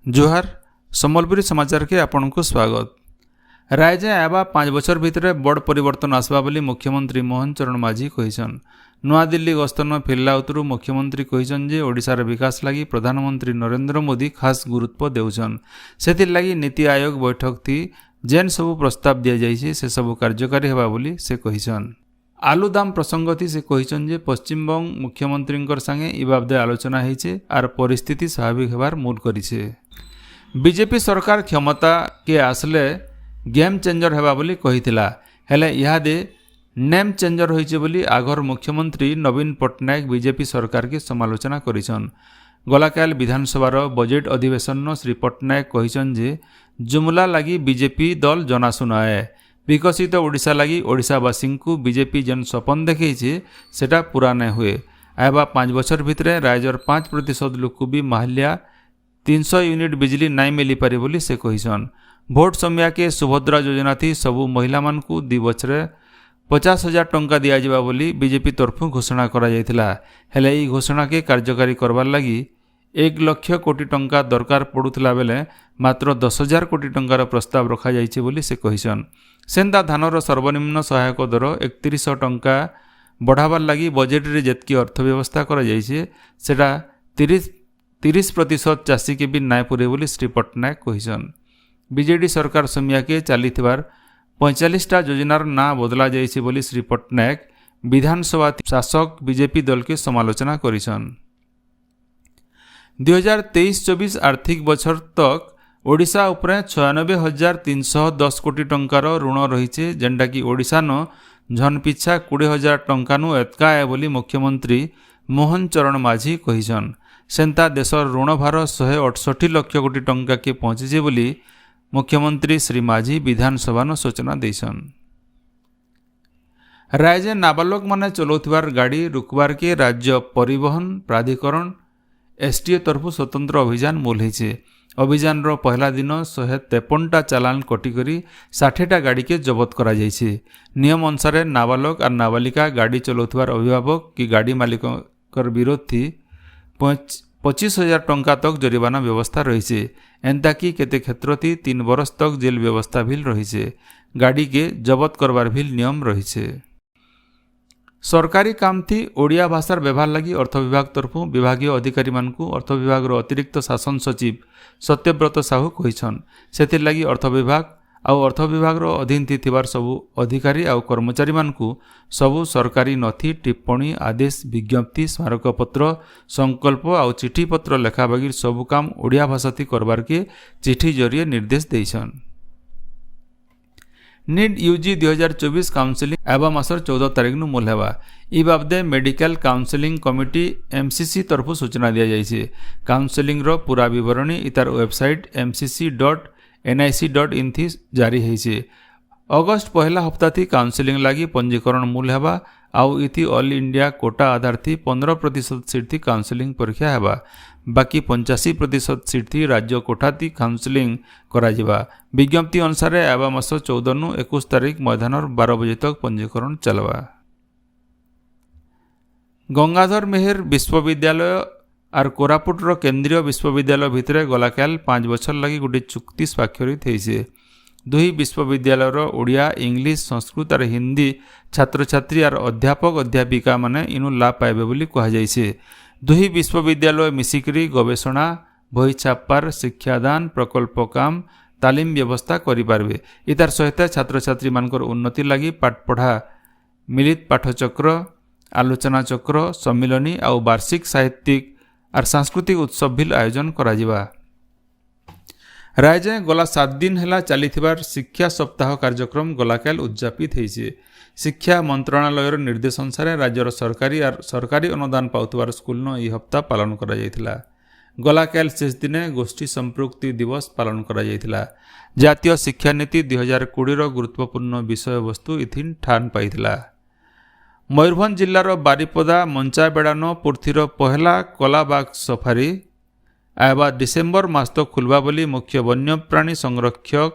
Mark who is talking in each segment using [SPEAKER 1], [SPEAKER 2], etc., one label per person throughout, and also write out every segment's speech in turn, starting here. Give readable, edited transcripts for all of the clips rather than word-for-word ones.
[SPEAKER 1] जोहार सम्बलपुरी समाचार के आपन को स्वागत। राज्य आवा 5 बछर भितर बड़ परिवर्तन आसबा बोली मुख्यमंत्री मोहन चरण माझी कहिछन। नुआ दिल्ली गस्तन फेरला उतरु मुख्यमंत्री कहिछन जे ओडिशार विकास लगी प्रधानमंत्री नरेंद्र मोदी खास गुरुत्व देउछन। सेथिर लगी नीति आयोग बैठक थी जेन सबु प्रस्ताव दिया जाइछे से सबु कार्यकारी हेबा बोली से कहिछन। आलू दाम प्रसंग थी से कहिछन जे पश्चिमबंग मुख्यमंत्री संगे इ बाबदे आलोचना हेइछे आर परिस्थिति स्वाभाविक हेबार मूड करिछे। बीजेपी सरकार क्षमता के आसले गेम चेंजर हेबा बोली कहिथिला, हेले इहादे नेम चेंजर होइछे बोली आगर मुख्यमंत्री नवीन पट्टनायक बीजेपी सरकार के समालोचना करिछन। गलाकाल विधानसभार बजेट अधिवेशन श्री पट्टनायक कहिछन जे जुमला लगी बीजेपी दल जनाशुना है। विकसित ओडिशा लगी ओडिशावासी को बीजेपी जेन सपन देखैछे सेटा पूरा नहीं हुए। आवा 5 बछर भितरे राज्यर 5% लोक भी माहलिया 300 यूनिट बिजली नाई मिली पारे बोली से कहिछन। भोट समय के सुभद्रा योजना थी सबु महिला मान को 2 बछरे 50,000 टंका दिया जाबा बोली बीजेपी तरफु घोषणा करा जायतिला, हेले ई घोषणा के कार्यकारी करबार लगी 1 लाख कोटी टंका दरकार पड़ुतला बेले मात्र 10,000 कोटी टंकार प्रस्ताव रखा जाइछे बोली से कहिछन। सेंदा धानर सर्वनिम्न सहायक दर 3100 टंका बढ़ाबार लगी बजेट रे जेतकी अर्थव्यवस्था करा जाइछे सेटा 30% चाषी के भी नाय पुरे बोली श्री पट्टनायक कहिछन। बीजेडी सरकार समय के चलीथिबार 45टा योजनार ना बदला जाइछे बोली श्री पट्टनायक विधानसभा शासक बीजेपी दल के समालोचना करिछन। 2023-24 आर्थिक बछर तक ओडिशा उपरे 96,310 कोटी टंकार ऋण रहिछे, जेनटा कि ओडिशा न झन पिछा 20,000 टंका नु एतका है बोली मुख्यमंत्री मोहन चरण माझी कहिछन। सेंता देशर ऋण भार 168 लाख कोटी टंका के पहुंचे बोली मुख्यमंत्री श्री माझी विधानसभा न सूचना देछन। राज्य नाबालक माने चलाउथिबार गाड़ी रुकबार के राज्य परिवहन प्राधिकरण एसटीओ तरफु स्वतंत्र अभियान मोलैछे। अभियान रो पहला दिन 153टा चालान कटिकरी 60टा गाड़ी के जबत करा जाइछे। नियम अनुसार नाबालक और नाबालिका गाड़ी चलाउथिबार अभिभावक की गाड़ी मालिक कर विरोध थी 25,000 टंका तक जरिमाना व्यवस्था रही। एंता कि केते क्षेत्र थी 3 बरस तक जेल व्यवस्था भी रही। गाड़ी के जबत करवार भी नियम रही। सरकारी काम थी ओडिया भाषार व्यवहार लगी अर्थ विभाग तरफु विभागीय अधिकारी मानकु अर्थ विभाग रो अतिरिक्त शासन सचिव सत्यव्रत साहू कहिछन। सेथिर लगी अर्थ विभाग आउ अर्थ विभाग रो अधीन थिबार सबु अधिकारी आउ कर्मचारी मानकु सबु सरकारी नथी टिप्पणी आदेश विज्ञप्ति स्मारकपत्र संकल्प आउ चिठी पत्र लेखा बगीर सबु काम ओडिया भाषा थी करबार के चिठी जरिए निर्देश देइछन। नीट यूजी 2024 काउंसिलिंग एवं मासर 14 तारीख नु मूल हेबा। इ बाबदे मेडिकल काउंसिलिंग कमिटी एमसीसी तरफु सूचना दिया जाइछे। काउंसिलिंग रो पूरा विवरणी इतार वेबसाइट mcc.nic.in थी जारी हेइछे। अगस्त पहला हफ्ता थी काउंसिलिंग लगी पंजीकरण मूल हेबा आउ इथि ऑल इंडिया कोटा आधार थी 15% सीट थी काउंसिलिंग परीक्षा हेबा। बाकी 85% सीट थी राज्य कोठा थी काउंसिलिंग करा जिबा। विज्ञप्ति अनुसार एवं मास 14 नु 21 तारीख मैदानर 12 बजे तक पंजीकरण चलवा। गंगाधर मेहर विश्वविद्यालय और कोरापुट रो केंद्रीय विश्वविद्यालय भितरे गलाकाल 5 बछर लगी गोटे चुक्ति स्वाक्षरित हेइछे। दुई विश्वविद्यालय रो ओडिया इंग्लिश संस्कृत और हिंदी छात्र छात्री और अध्यापक अध्यापिका माने इनु लाभ पाइबे बोली कहा जाइछे। दुई विश्वविद्यालय मिसिकरी गवेषणा बही छापार शिक्षादान प्रकल्प काम तालीम व्यवस्था करि पारबे। इतार सहित छात्र छात्री मानकर उन्नति लगी पाठपढ़ा मिलित पाठचक्र आलोचना चक्र सम्मिलनी आउ वार्षिक साहित्यिक और सांस्कृतिक उत्सव भी आयोजन करा जिबा। राज्य गला 7 दिन हेला चलीथिबार शिक्षा सप्ताह कार्यक्रम गलाकाल उद्यापित हेइछे। शिक्षा मंत्रणालय निर्देश अनुसार राज्यर सरकारी अनुदान पाउथबार स्कूल न ई हप्ता पालन करा जायतिला। गलाकाल शेष दिने गोष्ठी संपृक्ति दिवस पालन करा जायतिला। जातीय शिक्षा नीति 2020 रो गुरुत्वपूर्ण विषय वस्तु इथिन ठान पाइथिला। मयूरभंज जिल्लार बारिपदा मंचाबेड़ान पूर्थिर पहला कलाबाग सफारी आवा डिसेम्बर मास तो खुलवा बोली मुख्य वन्यप्राणी संरक्षक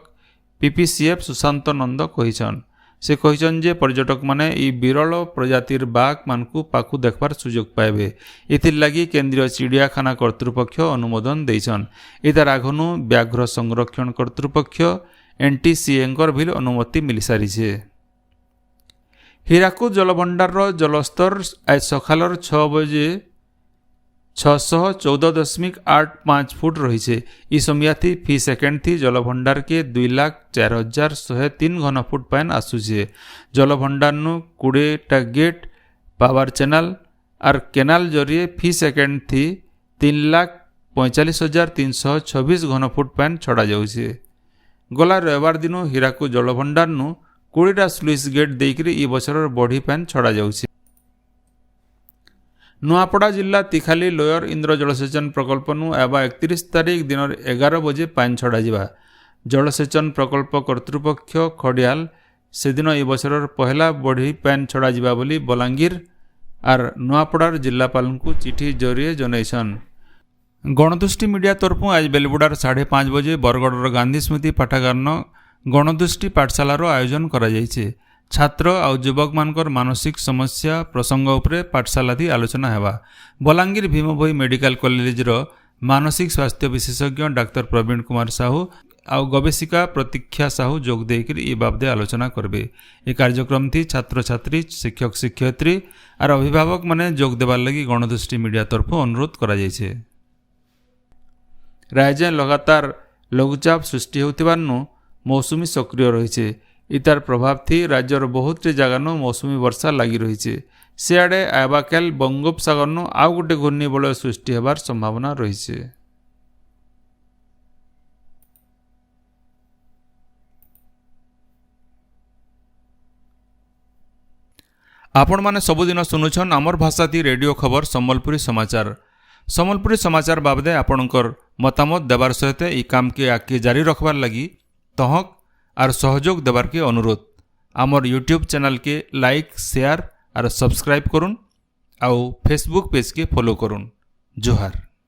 [SPEAKER 1] पीपीसीएफ सुशांत नंद कहिछन। से कहिछन जे पर्यटक माने ई विरल प्रजातिर बाघ मानकु पाखु देखबार सुजोग पाइबे। इथिर लगी केंद्रीय चिड़ियाखाना कर्तृपक्ष अनुमोदन देइछन। इतार आघनु व्याघ्र संरक्षण कर्तृपक्ष NTCA भी अनुमति मिल सारी। हीराकुद जलभंडार जलस्तर आज सकालर 6 बजे 614.85 फुट रही है। ई समय थी फी सेकेंड थी जलभंडार के 2,04,103 घन फुट पान आसुचे। जलभंडार नु 20टा गेट पावर चैनल और केनाल जरिए फी सेकेंड थी 3,45,326 घन फुट पान छड़ा जाउछे। गला रविवार दिन हीराकुद जलभंडार नु 20टा स्लुइस गेट देकरी ई बछर बढ़ी पान छड़ा जाउछे। नुआपड़ा जिला तिखाली लोयर इंद्र जलसेचन प्रकल्प नु एबा 31 तारीख दिन 11 बजे पान छड़ा जिबा। जलसेचन प्रकल्प कर्तृपक्ष खडियाल से दिन ई बछर पहला बढ़ी पान छड़ा जिबा बोली बलांगीर और नुआपड़ार जिलापाल को चिठी जरिए जनैछन। गणदुष्टि मीडिया तरफु आज बेलबुडार 5:30 बजे बरगढ़ गांधी स्मृति पाठागार गणदुष्टि पाठशालार आयोजन करा जायछे। छात्र आउ युवक मानकर मानसिक समस्या प्रसंग उपरे पाठशाला थी आलोचना हेबा। बलांगीर भीमभोई मेडिकल कॉलेज मानसिक स्वास्थ्य विशेषज्ञ डाक्टर प्रवीण कुमार साहू आउ गवेषिका प्रतीक्षा साहू जोग देकर ई बाबदे आलोचना करबे। ए कार्यक्रम थी छात्र छात्री शिक्षक शिक्षयित्री और अभिभावक माने जोग देबार लगी गणदुष्टि मीडिया तरफु अनुरोध करा जायछे। राज्य लगातार लघुचाप सृष्टि होतिबारनु मौसुमी सक्रिय रही। इतार प्रभाव थी राज्यर बहुत जगानु मौसुमी वर्षा लगी रही। सियाड़े आबाकेल बंगोपसागर नु आउ गोटे घूर्णिबलय सृष्टि होबार संभावना रही। आपण माने सबुदिन सुनुछन आमर भाषा थी रेडियो खबर सम्बलपुरी समाचार। सम्बलपुरी समाचार बाबदे आपणकर मतामत देवार सहित ई काम के आगे जारी रखबार लगी तहक और सहयोग देवार के अनुरोध। आमर यूट्यूब चैनल के लाइक शेयर और सब्सक्राइब करुन आउ फेसबुक पेज के फॉलो करुन। जोहार।